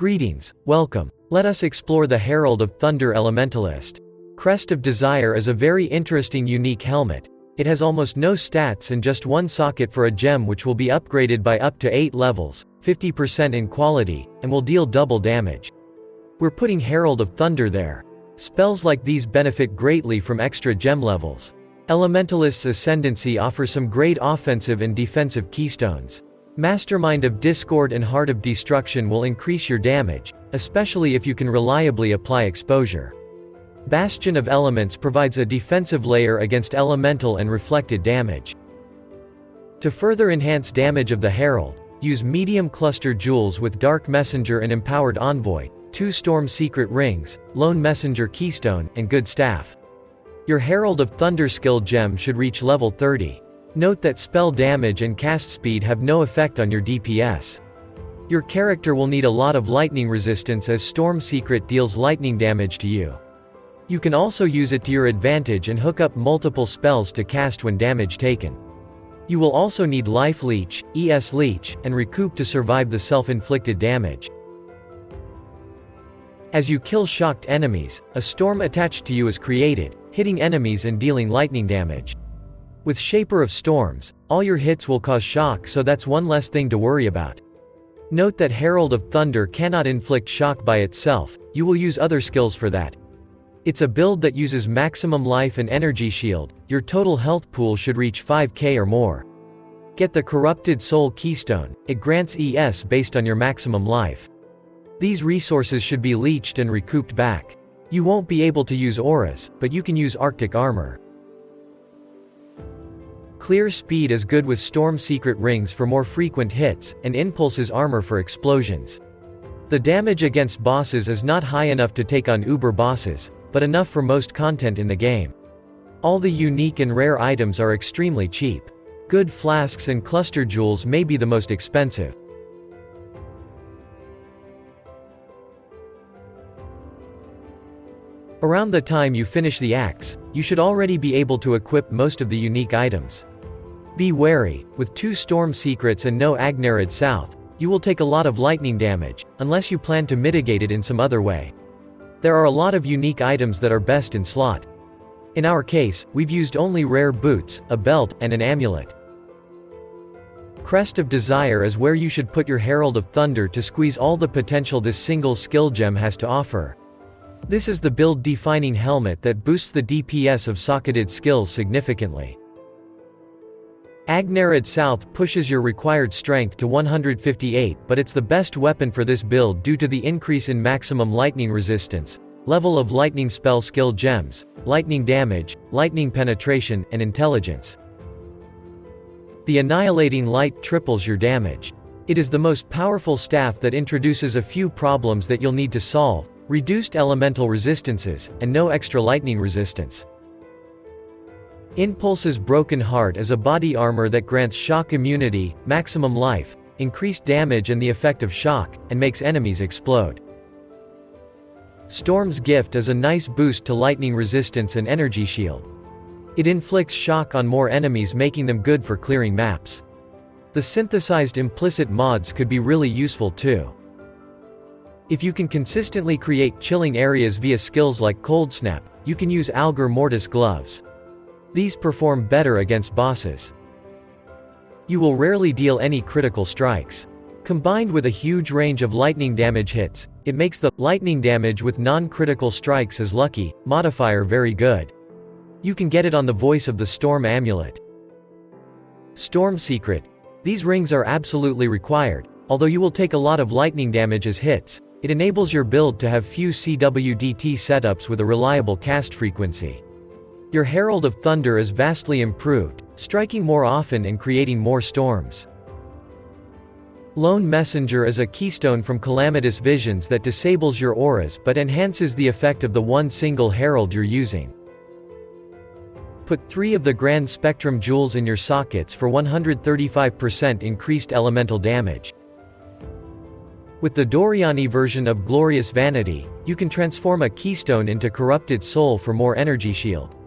Greetings, welcome. Let us explore the Herald of Thunder Elementalist. Crest of Desire is a very interesting unique helmet. It has almost no stats and just one socket for a gem which will be upgraded by up to 8 levels, 50% in quality, and will deal double damage. We're putting Herald of Thunder there. Spells like these benefit greatly from extra gem levels. Elementalist's Ascendancy offers some great offensive and defensive keystones. Mastermind of Discord and Heart of Destruction will increase your damage, especially if you can reliably apply exposure. Bastion of Elements provides a defensive layer against elemental and reflected damage. To further enhance damage of the Herald, use medium cluster jewels with Dark Messenger and Empowered Envoy, 2 Storm Secret Rings, Lone Messenger Keystone, and Good Staff. Your Herald of Thunder skill gem should reach level 30. Note that spell damage and cast speed have no effect on your DPS. Your character will need a lot of lightning resistance as Storm Secret deals lightning damage to you. You can also use it to your advantage and hook up multiple spells to cast when damage taken. You will also need Life Leech, ES Leech, and Recoup to survive the self-inflicted damage. As you kill shocked enemies, a storm attached to you is created, hitting enemies and dealing lightning damage. With Shaper of Storms, all your hits will cause shock, so that's one less thing to worry about. Note that Herald of Thunder cannot inflict shock by itself, you will use other skills for that. It's a build that uses maximum life and energy shield, your total health pool should reach 5k or more. Get the Corrupted Soul Keystone, it grants ES based on your maximum life. These resources should be leached and recouped back. You won't be able to use auras, but you can use Arctic Armor. Clear Speed is good with Storm Secret Rings for more frequent hits, and Impulse's Armor for explosions. The damage against bosses is not high enough to take on Uber bosses, but enough for most content in the game. All the unique and rare items are extremely cheap. Good flasks and cluster jewels may be the most expensive. Around the time you finish the axe, you should already be able to equip most of the unique items. Be wary, with 2 Storm Secrets and no Agnarid South, you will take a lot of lightning damage, unless you plan to mitigate it in some other way. There are a lot of unique items that are best in slot. In our case, we've used only rare boots, a belt, and an amulet. Crest of Desire is where you should put your Herald of Thunder to squeeze all the potential this single skill gem has to offer. This is the build-defining helmet that boosts the DPS of socketed skills significantly. Agnarid South pushes your required strength to 158, but it's the best weapon for this build due to the increase in maximum lightning resistance, level of lightning spell skill gems, lightning damage, lightning penetration, and intelligence. The Annihilating Light triples your damage. It is the most powerful staff that introduces a few problems that you'll need to solve: reduced elemental resistances, and no extra lightning resistance. Impulse's Broken Heart is a body armor that grants shock immunity, maximum life, increased damage and the effect of shock, and makes enemies explode. Storm's Gift is a nice boost to lightning resistance and energy shield. It inflicts shock on more enemies, making them good for clearing maps. The synthesized implicit mods could be really useful too. If you can consistently create chilling areas via skills like Cold Snap, you can use Algar Mortis gloves. These perform better against bosses. You will rarely deal any critical strikes. Combined with a huge range of lightning damage hits, it makes the lightning damage with non-critical strikes as lucky modifier very good. You can get it on the Voice of the Storm amulet. Storm Secret. These rings are absolutely required, although you will take a lot of lightning damage as hits. It enables your build to have few CWDT setups with a reliable cast frequency. Your Herald of Thunder is vastly improved, striking more often and creating more storms. Lone Messenger is a keystone from Calamitous Visions that disables your auras but enhances the effect of the one single herald you're using. Put 3 of the Grand Spectrum jewels in your sockets for 135% increased elemental damage. With the Doriani version of Glorious Vanity, you can transform a keystone into Corrupted Soul for more energy shield.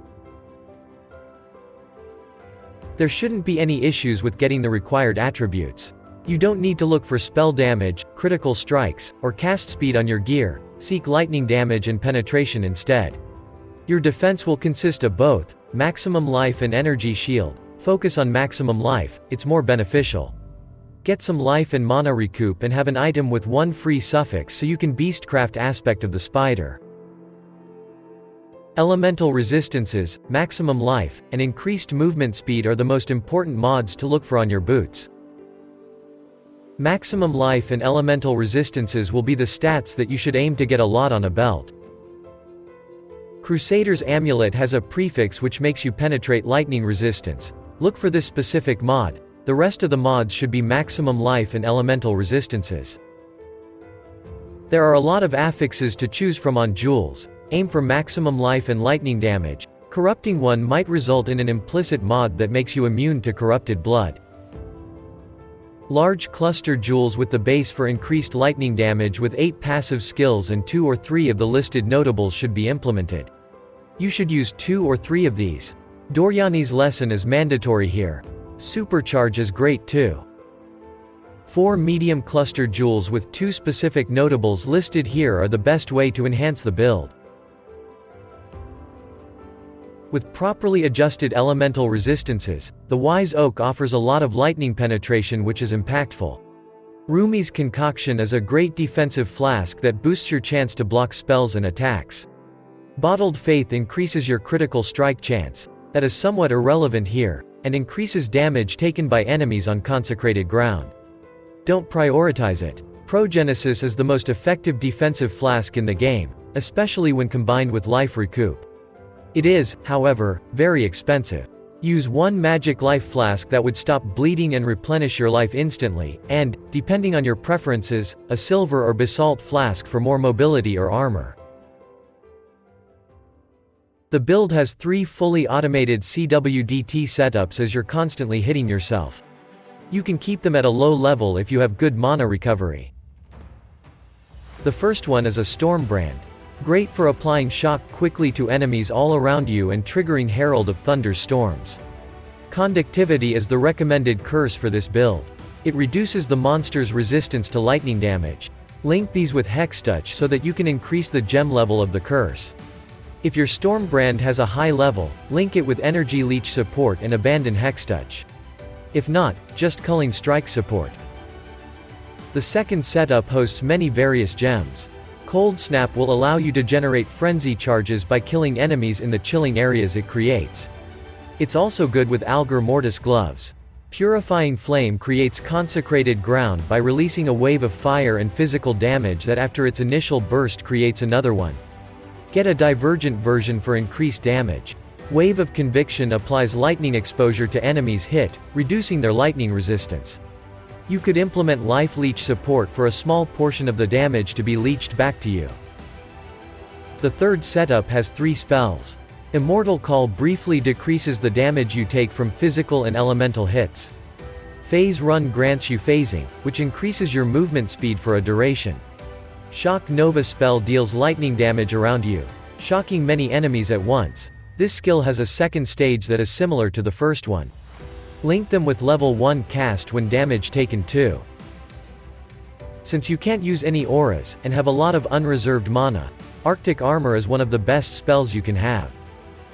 There shouldn't be any issues with getting the required attributes. You don't need to look for spell damage, critical strikes, or cast speed on your gear, seek lightning damage and penetration instead. Your defense will consist of both, maximum life and energy shield. Focus on maximum life, it's more beneficial. Get some life and mana recoup and have an item with 1 free suffix so you can beastcraft aspect of the spider. Elemental resistances, maximum life, and increased movement speed are the most important mods to look for on your boots. Maximum life and elemental resistances will be the stats that you should aim to get a lot on a belt. Crusader's Amulet has a prefix which makes you penetrate lightning resistance. Look for this specific mod. The rest of the mods should be maximum life and elemental resistances. There are a lot of affixes to choose from on jewels. Aim for maximum life and lightning damage. Corrupting one might result in an implicit mod that makes you immune to corrupted blood. Large cluster jewels with the base for increased lightning damage with 8 passive skills and 2 or 3 of the listed notables should be implemented. You should use 2 or 3 of these. Doryani's lesson is mandatory here. Supercharge is great too. 4 medium cluster jewels with 2 specific notables listed here are the best way to enhance the build. With properly adjusted elemental resistances, the Wise Oak offers a lot of lightning penetration which is impactful. Rumi's Concoction is a great defensive flask that boosts your chance to block spells and attacks. Bottled Faith increases your critical strike chance, that is somewhat irrelevant here, and increases damage taken by enemies on consecrated ground. Don't prioritize it. Progenesis is the most effective defensive flask in the game, especially when combined with life recoup. It is, however, very expensive. Use 1 magic life flask that would stop bleeding and replenish your life instantly, and, depending on your preferences, a silver or basalt flask for more mobility or armor. The build has 3 fully automated CWDT setups as you're constantly hitting yourself. You can keep them at a low level if you have good mana recovery. The first one is a Stormbrand. Great for applying shock quickly to enemies all around you and triggering Herald of Thunder storms. Conductivity is the recommended curse for this build. It reduces the monster's resistance to lightning damage. Link these with Hextouch so that you can increase the gem level of the curse. If your Stormbrand has a high level, link it with Energy Leech support and abandon Hextouch. If not, just Culling Strike support. The second setup hosts many various gems. Cold Snap will allow you to generate frenzy charges by killing enemies in the chilling areas it creates. It's also good with Algar Mortis gloves. Purifying Flame creates consecrated ground by releasing a wave of fire and physical damage that after its initial burst creates another one. Get a divergent version for increased damage. Wave of Conviction applies lightning exposure to enemies hit, reducing their lightning resistance. You could implement Life Leech support for a small portion of the damage to be leeched back to you. The third setup has 3 spells. Immortal Call briefly decreases the damage you take from physical and elemental hits. Phase Run grants you phasing, which increases your movement speed for a duration. Shock Nova spell deals lightning damage around you, shocking many enemies at once. This skill has a second stage that is similar to the first one. Link them with level 1 cast when damage taken 2. Since you can't use any auras, and have a lot of unreserved mana, Arctic Armor is one of the best spells you can have.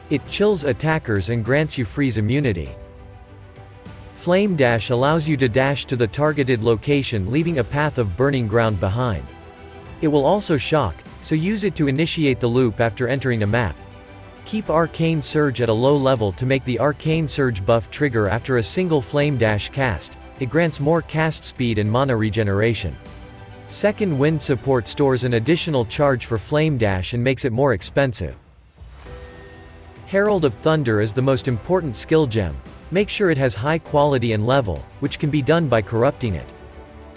It chills attackers and grants you freeze immunity. Flame Dash allows you to dash to the targeted location leaving a path of burning ground behind. It will also shock, so use it to initiate the loop after entering a map. Keep Arcane Surge at a low level to make the Arcane Surge buff trigger after a single Flame Dash cast. It grants more cast speed and mana regeneration. Second Wind support stores an additional charge for Flame Dash and makes it more expensive. Herald of Thunder is the most important skill gem. Make sure it has high quality and level, which can be done by corrupting it.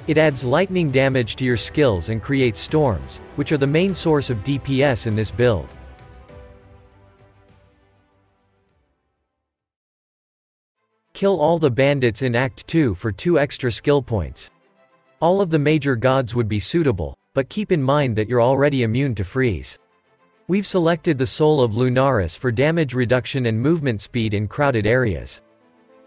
It adds lightning damage to your skills and creates storms, which are the main source of DPS in this build. Kill all the bandits in Act 2 for 2 extra skill points. All of the major gods would be suitable, but keep in mind that you're already immune to freeze. We've selected the Soul of Lunaris for damage reduction and movement speed in crowded areas.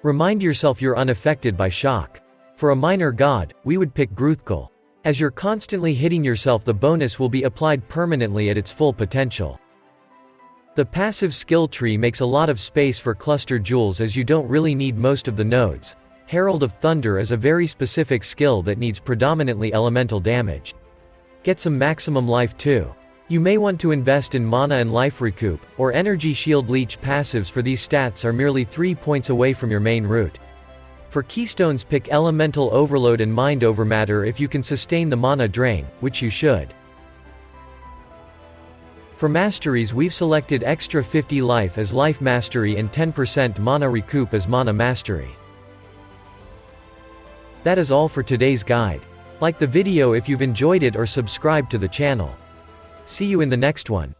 Remind yourself you're unaffected by shock. For a minor god, we would pick Gruthkul. As you're constantly hitting yourself, the bonus will be applied permanently at its full potential. The passive skill tree makes a lot of space for cluster jewels as you don't really need most of the nodes. Herald of Thunder is a very specific skill that needs predominantly elemental damage. Get some maximum life too. You may want to invest in mana and life recoup, or energy shield leech passives, for these stats are merely 3 points away from your main route. For keystones, pick Elemental Overload and Mind Over Matter if you can sustain the mana drain, which you should. For masteries, we've selected extra 50 life as life mastery and 10% mana recoup as mana mastery. That is all for today's guide. Like the video if you've enjoyed it or subscribe to the channel. See you in the next one.